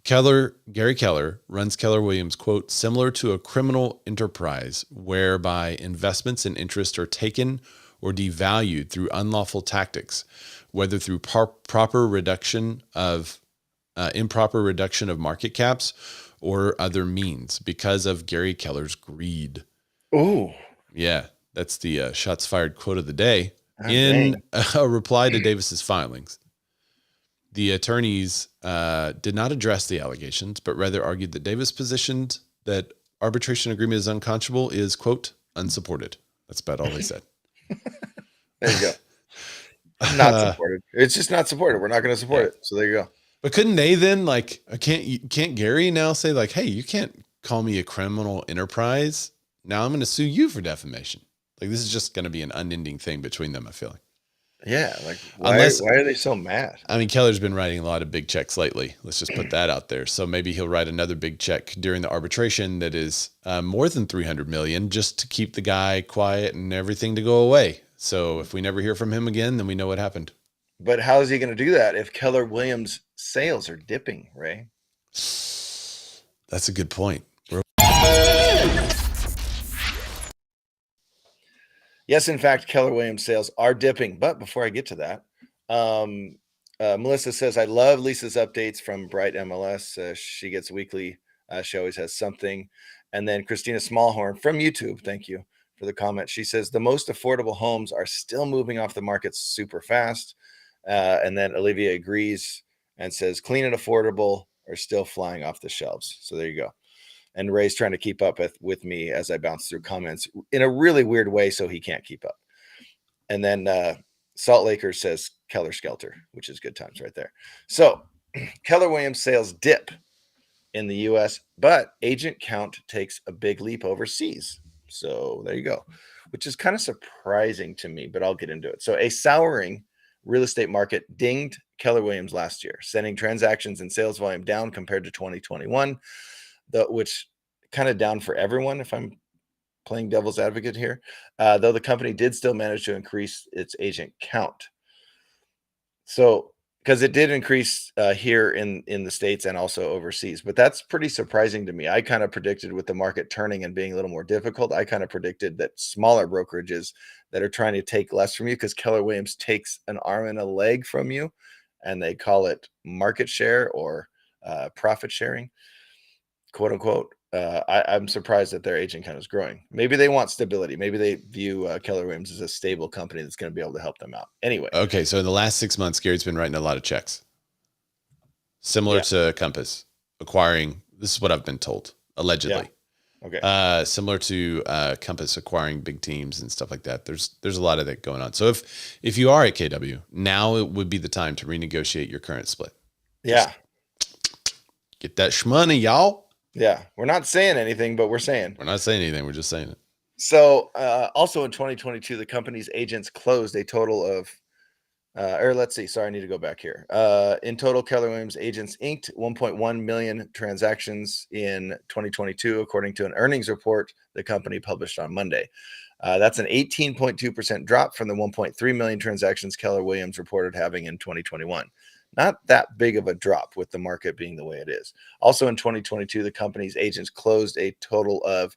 Gary Keller runs Keller Williams, quote, similar to a criminal enterprise whereby investments and interest are taken or devalued through unlawful tactics, whether through improper reduction of market caps or other means, because of Gary Keller's greed. Oh, yeah, that's the shots fired quote of the day. In a reply to Davis's filings, the attorneys did not address the allegations, but rather argued that Davis positioned that arbitration agreement is unconscionable is, quote, unsupported. That's about all they said. There you go. Not supported. It's just not supported. We're not going to support it. So there you go. But couldn't they then, like, can't Gary now say, like, hey, you can't call me a criminal enterprise. Now I'm going to sue you for defamation. Like, this is just going to be an unending thing between them, I feel like. Yeah, like why are they so mad? I mean, Keller's been writing a lot of big checks lately. Let's just put that out there. So maybe he'll write another big check during the arbitration that is more than $300 million, just to keep the guy quiet and everything to go away. So if we never hear from him again, then we know what happened. But how is he going to do that if Keller Williams sales are dipping, Ray? That's a good point. Yes, in fact, Keller Williams sales are dipping. But before I get to that, Melissa says, I love Lisa's updates from Bright MLS. She gets weekly. She always has something. And then Christina Smallhorn from YouTube, thank you for the comment. She says, the most affordable homes are still moving off the market super fast. And then Olivia agrees and says, clean and affordable are still flying off the shelves. So there you go. And Ray's trying to keep up with me as I bounce through comments in a really weird way, so he can't keep up. And then Salt Laker says Keller Skelter, which is good times right there. So Keller Williams sales dip in the U.S., but agent count takes a big leap overseas. So there you go, which is kind of surprising to me, but I'll get into it. So a souring real estate market dinged Keller Williams last year, sending transactions and sales volume down compared to 2021. Which kind of down for everyone, if I'm playing devil's advocate here, though the company did still manage to increase its agent count. So, because it did increase here in the States and also overseas, but that's pretty surprising to me. I kind of predicted with the market turning and being a little more difficult, I kind of predicted that smaller brokerages that are trying to take less from you, because Keller Williams takes an arm and a leg from you, and they call it market share or profit sharing, quote unquote. I'm surprised that their agent count is growing. Maybe they want stability. Maybe they view Keller Williams as a stable company that's going to be able to help them out. Anyway. Okay, so in the last 6 months, Gary's been writing a lot of checks, similar to Compass acquiring. This is what I've been told, allegedly. Yeah. Okay. Similar to Compass acquiring big teams and stuff like that. There's a lot of that going on. So if you are at KW, now it would be the time to renegotiate your current split. Yeah. Just get that shmoney, y'all. Yeah, we're not saying anything, but we're saying. We're not saying anything. We're just saying it. So also in 2022, the company's agents closed a total of, or let's see, sorry, I need to go back here. In total, Keller Williams agents inked 1.1 million transactions in 2022, according to an earnings report the company published on Monday. That's an 18.2% drop from the 1.3 million transactions Keller Williams reported having in 2021. Not that big of a drop with the market being the way it is. Also in 2022, the company's agents closed a total of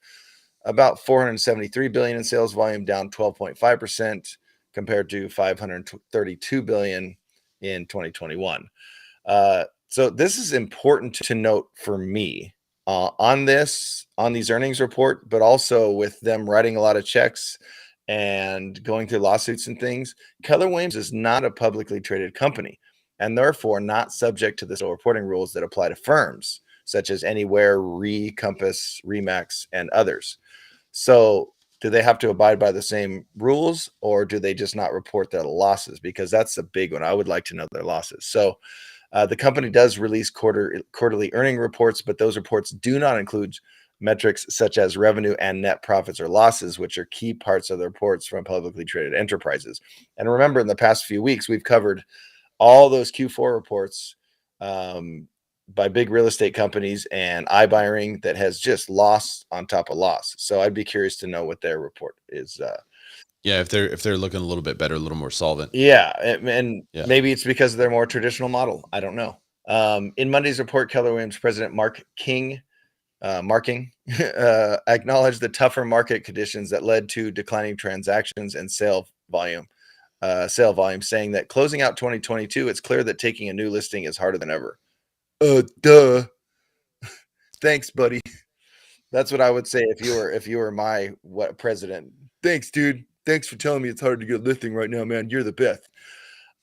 about 473 billion in sales volume, down 12.5% compared to 532 billion in 2021. So this is important to note for me on these earnings report, but also with them writing a lot of checks and going through lawsuits and things. Keller Williams is not a publicly traded company, and therefore not subject to the reporting rules that apply to firms such as Anywhere, Compass, Remax, and others. So do they have to abide by the same rules, or do they just not report their losses? Because that's the big one. I would like to know their losses. So the company does release quarterly earning reports, but those reports do not include metrics such as revenue and net profits or losses, which are key parts of the reports from publicly traded enterprises. And remember, in the past few weeks, we've covered all those Q4 reports by big real estate companies and iBuying that has just loss on top of loss. So I'd be curious to know what their report is. Yeah, if they're looking a little bit better, a little more solvent. Yeah, and maybe it's because of their more traditional model. I don't know. In Monday's report, Keller Williams President Marking acknowledged the tougher market conditions that led to declining transactions and sale volume, saying that closing out 2022, it's clear that taking a new listing is harder than ever. Duh. Thanks, buddy. That's what I would say if you were my president. Thanks, dude. Thanks for telling me it's hard to get a listing right now, man. You're the best.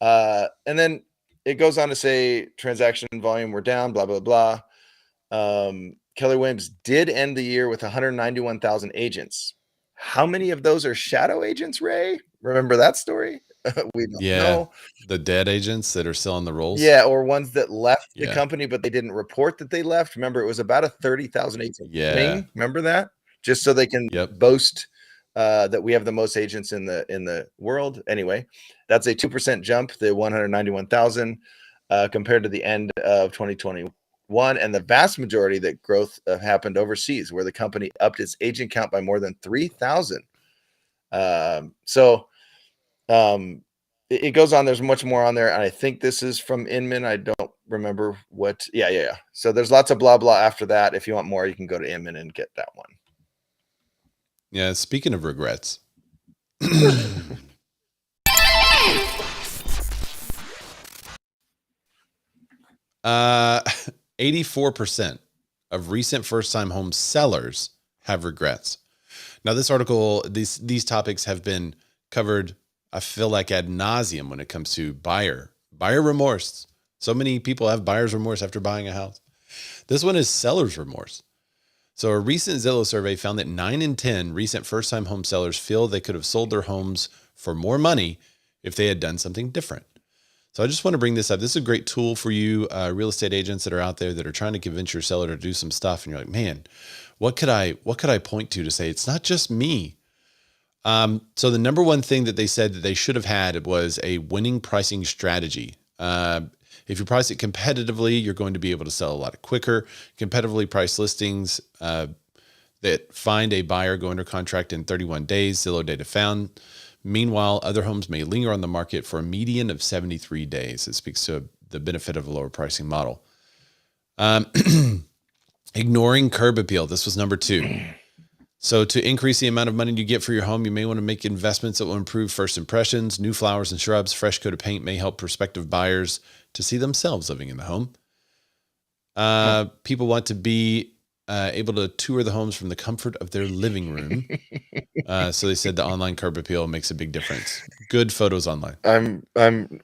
And then it goes on to say transaction volume were down, blah, blah, blah. Keller Williams did end the year with 191,000 agents. How many of those are shadow agents, Ray? Remember that story? We don't know. The dead agents that are still on the rolls. Yeah, or ones that left the company, but they didn't report that they left. Remember, it was about a 30,000 agent thing. Remember that? Just so they can boast that we have the most agents in the world. Anyway, that's a 2% jump, the 191,000 compared to the end of 2021. And the vast majority of that growth happened overseas, where the company upped its agent count by more than 3,000. It goes on. There's much more on there. And I think this is from Inman. I don't remember what. Yeah. So there's lots of blah, blah after that. If you want more, you can go to Inman and get that one. Yeah. Speaking of regrets. 84% of recent first-time home sellers have regrets. Now, this article, these topics have been covered, I feel like, ad nauseum when it comes to buyer remorse. So many people have buyer's remorse after buying a house. This one is seller's remorse. So a recent Zillow survey found that 9 in 10 recent first-time home sellers feel they could have sold their homes for more money if they had done something different. So I just want to bring this up. This is a great tool for you real estate agents that are out there that are trying to convince your seller to do some stuff. And you're like, man, what could I point to say it's not just me? So the number one thing that they said that they should have had was a winning pricing strategy. If you price it competitively, you're going to be able to sell a lot quicker. Competitively priced listings, that find a buyer go under contract in 31 days, Zillow data found. Meanwhile, other homes may linger on the market for a median of 73 days. It speaks to the benefit of a lower pricing model. Ignoring curb appeal. This was number 2. So to increase the amount of money you get for your home, you may want to make investments that will improve first impressions. New flowers and shrubs, fresh coat of paint may help prospective buyers to see themselves living in the home. People want to be able to tour the homes from the comfort of their living room. So they said the online curb appeal makes a big difference. Good photos online. I'm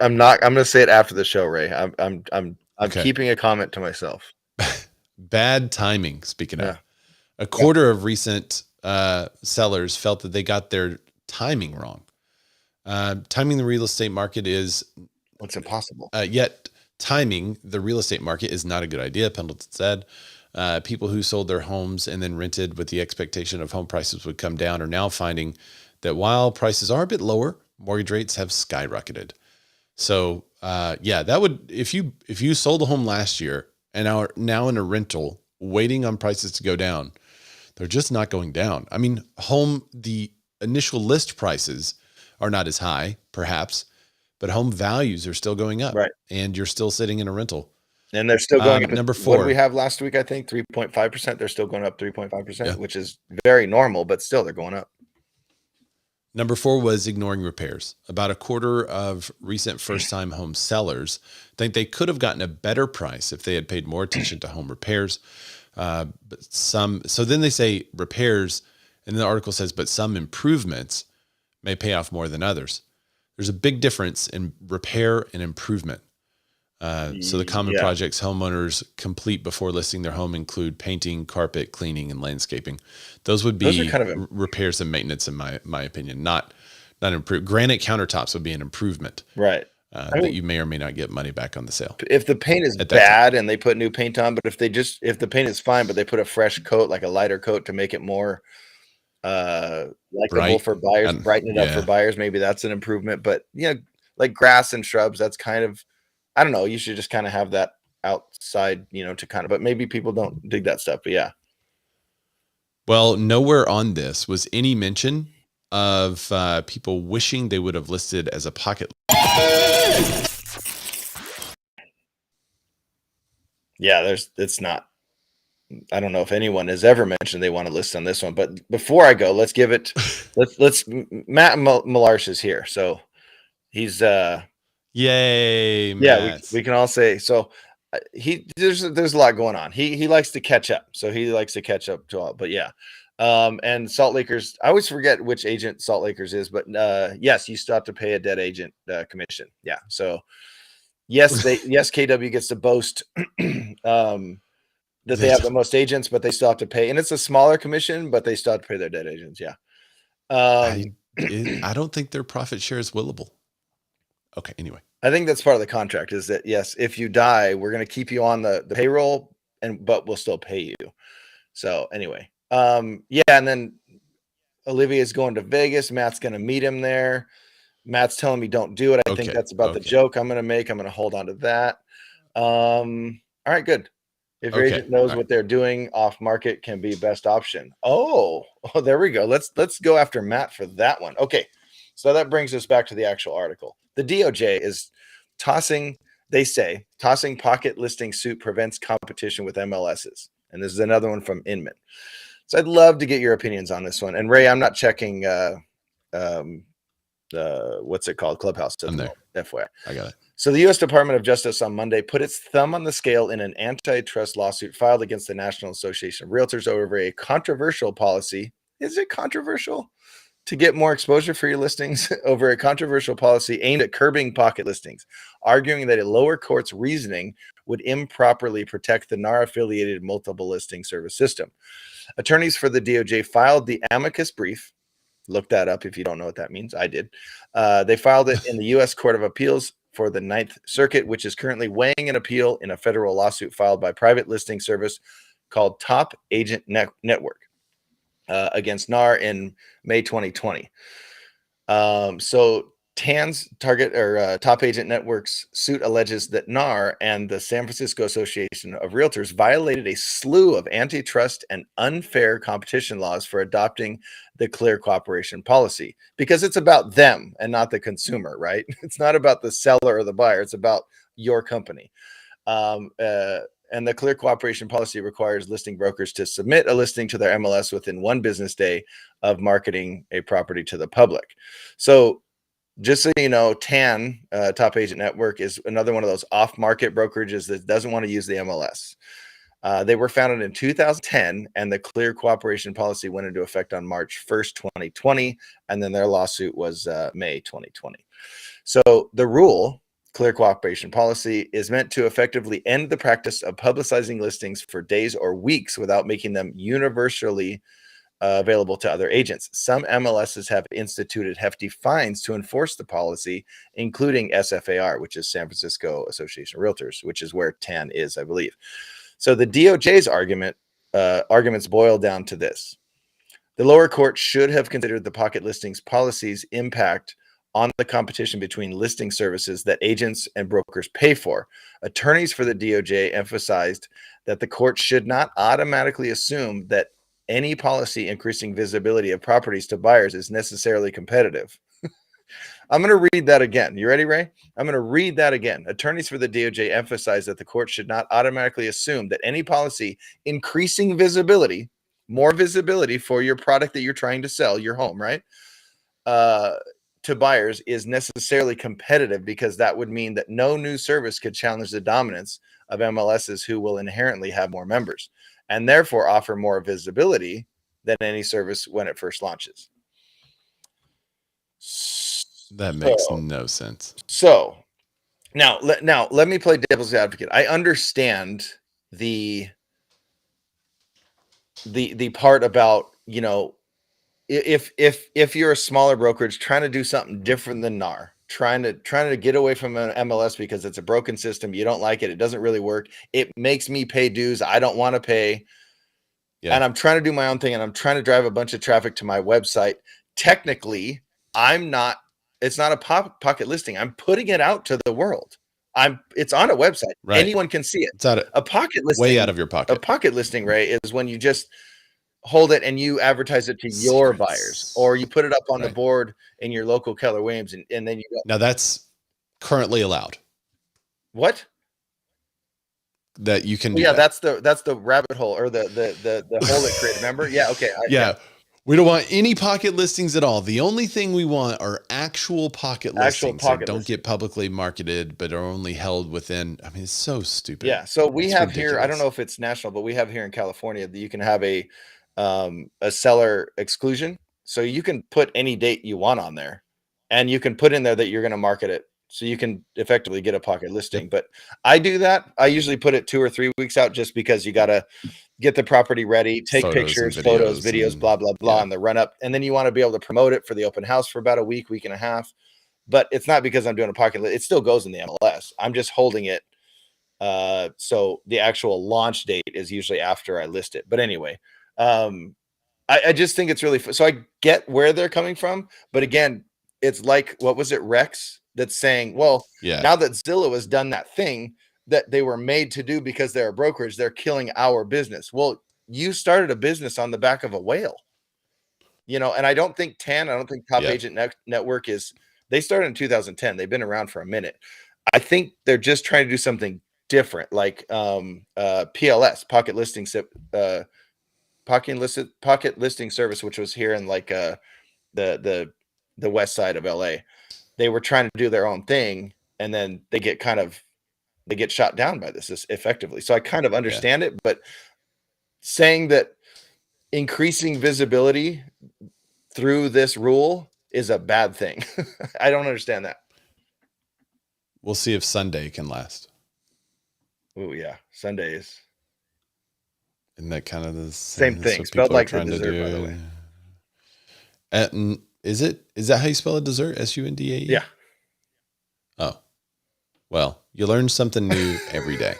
not. I'm going to say it after the show, Ray. I'm Okay. keeping a comment to myself. Bad timing. Speaking of, a quarter of recent sellers felt that they got their timing wrong. Timing the real estate market is It's impossible. Yet timing the real estate market is not a good idea. Pendleton said. People who sold their homes and then rented with the expectation of home prices would come down are now finding that while prices are a bit lower, mortgage rates have skyrocketed. So that would, if you sold a home last year and are now in a rental waiting on prices to go down, they're just not going down. I mean, the initial list prices are not as high, perhaps, but home values are still going up, right? And you're still sitting in a rental. And they're still going up. Number 4. What did we have last week? I think 3.5%. They're still going up 3.5%, which is very normal, but still they're going up. Number 4 was ignoring repairs. About a quarter of recent first-time home sellers think they could have gotten a better price if they had paid more attention to home repairs. So then they say repairs, and then the article says, but some improvements may pay off more than others. There's a big difference in repair and improvement. So the common projects homeowners complete before listing their home include painting, carpet, cleaning, and landscaping. Those would be kind of repairs and maintenance, in my opinion, not improve. Granite countertops would be an improvement, right? That you may or may not get money back on the sale. If the paint is bad and they put new paint on, but if the paint is fine, but they put a fresh coat, like a lighter coat to make it more likable for buyers, brighten it up for buyers, maybe that's an improvement. But like grass and shrubs, that's kind of, I don't know. You should just kind of have that outside, to kind of, but maybe people don't dig that stuff. But yeah. Well, nowhere on this was any mention of people wishing they would have listed as a pocket. Yeah, it's not. I don't know if anyone has ever mentioned they want to list on this one. But before I go, let's give it. let's Matt Millarch is here, so he's Yay, Matt. Yeah, we can all say so. There's a lot going on. He likes to catch up, so he likes to catch up to all. But yeah, and Salt Lakers. I always forget which agent Salt Lakers is, but yes, you still have to pay a dead agent commission. Yeah, so yes, KW gets to boast that they have the most agents, but they still have to pay, and it's a smaller commission, but they still have to pay their dead agents. Yeah, I don't think their profit share is willable. Okay, anyway. I think that's part of the contract is that, yes, if you die, we're going to keep you on the payroll, but we'll still pay you. So anyway, and then Olivia's going to Vegas. Matt's going to meet him there. Matt's telling me don't do it. I think that's about the joke I'm going to make. I'm going to hold on to that. All right, good. If your agent knows what they're doing, off market can be best option. Oh, there we go. Let's go after Matt for that one. Okay. So that brings us back to the actual article. The DOJ is tossing pocket listing suit prevents competition with MLSs. And this is another one from Inman. So I'd love to get your opinions on this one. And Ray, I'm not checking what's it called? Clubhouse. I'm there. FYI. I got it. So the U.S. Department of Justice on Monday put its thumb on the scale in an antitrust lawsuit filed against the National Association of Realtors over a controversial policy. Is it controversial? To get more exposure for your listings over a controversial policy aimed at curbing pocket listings, arguing that a lower court's reasoning would improperly protect the NAR-affiliated multiple listing service system. Attorneys for the DOJ filed the amicus brief. Look that up if you don't know what that means. I did. They filed it in the U.S. Court of Appeals for the Ninth Circuit, which is currently weighing an appeal in a federal lawsuit filed by private listing service called Top Agent Network. Against NAR in May 2020. So TAN's target or top agent network's suit alleges that NAR and the San Francisco Association of Realtors violated a slew of antitrust and unfair competition laws for adopting the clear cooperation policy, because it's about them and not the consumer, right? It's not about the seller or the buyer. It's about your company. And the clear cooperation policy requires listing brokers to submit a listing to their MLS within 1 business day of marketing a property to the public. So just so you know, TAN, Top Agent Network, is another one of those off-market brokerages that doesn't want to use the MLS. They were founded in 2010, and the clear cooperation policy went into effect on March 1st, 2020, and then their lawsuit was May 2020. So the rule, clear cooperation policy, is meant to effectively end the practice of publicizing listings for days or weeks without making them universally available to other agents. Some MLSs have instituted hefty fines to enforce the policy, including SFAR, which is San Francisco Association of Realtors, which is where TAN is, I believe. So the DOJ's arguments boil down to this. The lower court should have considered the pocket listings policy's impact on the competition between listing services that agents and brokers pay for. Attorneys for the DOJ emphasized that the court should not automatically assume that any policy increasing visibility of properties to buyers is necessarily competitive. I'm going to read that again. You ready, Ray? I'm going to read that again. Attorneys for the DOJ emphasize that the court should not automatically assume that any policy increasing visibility, more visibility for your product that you're trying to sell, your home, right? To buyers is necessarily competitive, because that would mean that no new service could challenge the dominance of MLSs, who will inherently have more members and therefore offer more visibility than any service when it first launches. That makes no sense. So now let me play devil's advocate. I understand the part about, you know, if you're a smaller brokerage trying to do something different than NAR, trying to get away from an MLS because it's a broken system, you don't like it, it doesn't really work, it makes me pay dues I don't want to pay, and I'm trying to do my own thing, and I'm trying to drive a bunch of traffic to my website. Technically, it's not a pocket listing. I'm putting it out to the world. It's on a website. Right. Anyone can see it. It's out a pocket listing, way out of your pocket. A pocket listing, Ray, is when you just hold it and you advertise it to your buyers, or you put it up on the board in your local Keller Williams, and then you go. Now that's currently allowed. What? That you can do. Yeah, that's the rabbit hole, or the hole it created. Remember? Yeah. Okay. Yeah. We don't want any pocket listings at all. The only thing we want are actual pocket listings that don't get publicly marketed, but are only held within. I mean, it's so stupid. Yeah. So we have here, I don't know if it's national, but we have here in California that you can have a seller exclusion. So you can put any date you want on there, and you can put in there that you're going to market it. So you can effectively get a pocket listing. Yep. But I do that. I usually put it 2 or 3 weeks out, just because you got to get the property ready, take pictures, videos, blah, blah, blah, on the run up. And then you want to be able to promote it for the open house for about a week and a half. But it's not because I'm doing a pocket list. It still goes in the MLS. I'm just holding it. So the actual launch date is usually after I list it. But anyway, I just think it's really fun. So I get where they're coming from. But again, it's like, what was it, Rex, that's saying, well, now that Zillow has done that thing that they were made to do because they're a brokerage, they're killing our business. Well, you started a business on the back of a whale, you know. And I don't think Top Agent Network they started in 2010. They've been around for a minute. I think they're just trying to do something different, like PLS, pocket listing service, which was here in like the west side of LA. They were trying to do their own thing, and then they get shot down by this effectively. So I kind of understand it, but saying that increasing visibility through this rule is a bad thing. I don't understand that. We'll see if Sunday can last. Oh yeah, Sundays. Isn't that kind of the same thing? Spelled like the dessert, by the way. Is that how you spell a dessert? SUNDAE? Yeah. Oh, well, you learn something new every day.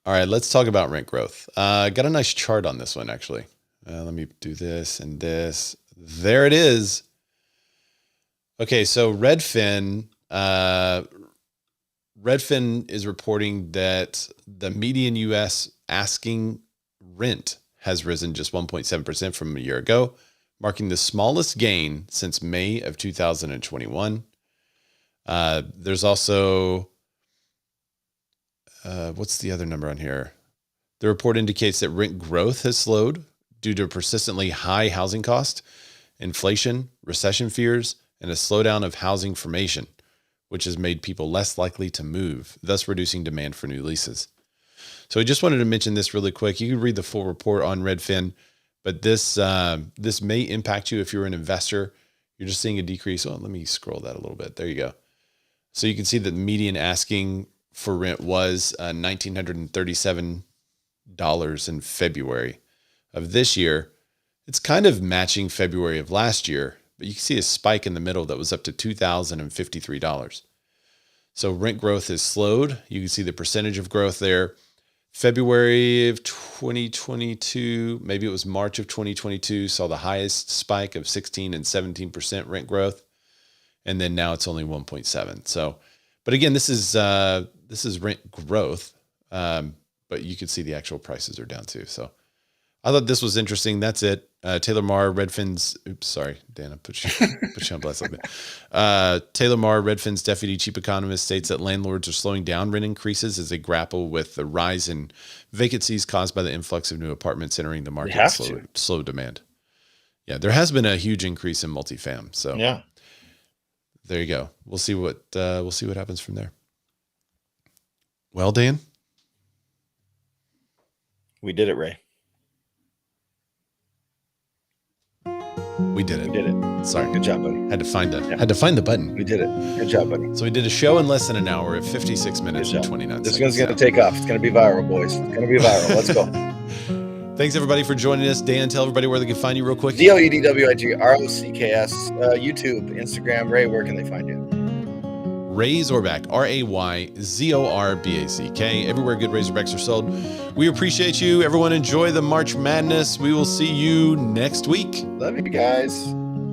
All right, let's talk about rent growth. Got a nice chart on this one, actually. Let me do this and this. There it is. Okay, so Redfin is reporting that the median U.S. asking rent has risen just 1.7% from a year ago, marking the smallest gain since May of 2021. There's also, what's the other number on here? The report indicates that rent growth has slowed due to persistently high housing cost, inflation, recession fears, and a slowdown of housing formation, which has made people less likely to move, thus reducing demand for new leases. So I just wanted to mention this really quick. You can read the full report on Redfin, but this may impact you if you're an investor. You're just seeing a decrease. Oh, let me scroll that a little bit. There you go. So you can see that the median asking for rent was $1,937 in February of this year. It's kind of matching February of last year, but you can see a spike in the middle that was up to $2,053. So rent growth has slowed. You can see the percentage of growth there. February of 2022, maybe it was March of 2022, saw the highest spike of 16 and 17% rent growth. And then now it's only 1.7. So, but again, this is rent growth. But you can see the actual prices are down too. So I thought this was interesting. That's it. Taylor Marr, Redfin's, oops, sorry, Dan, I put you on blast a little bit. Taylor Marr, Redfin's deputy chief economist, states that landlords are slowing down rent increases as they grapple with the rise in vacancies caused by the influx of new apartments entering the market, slow demand. Yeah, there has been a huge increase in multifam. So Yeah. there you go. We'll see what happens from there. Well, Dan, We did it, Ray. we did it. We did it. Sorry, Good job, buddy. had to find the button. We did it. Good job, buddy. So we did a show in less than an hour at 56 minutes Good and job. 29 This seconds. one's going to take off. It's going to be viral, boys. It's going to be viral. Let's go. Thanks everybody for joining us. Dan, tell everybody where they can find you real quick. DLEDWIGROCKS, YouTube, Instagram. Ray, where can they find you? Ray Zorback, RayZorback, everywhere good Razorbacks are sold. We appreciate you. Everyone enjoy the March Madness. We will see you next week. Love you guys.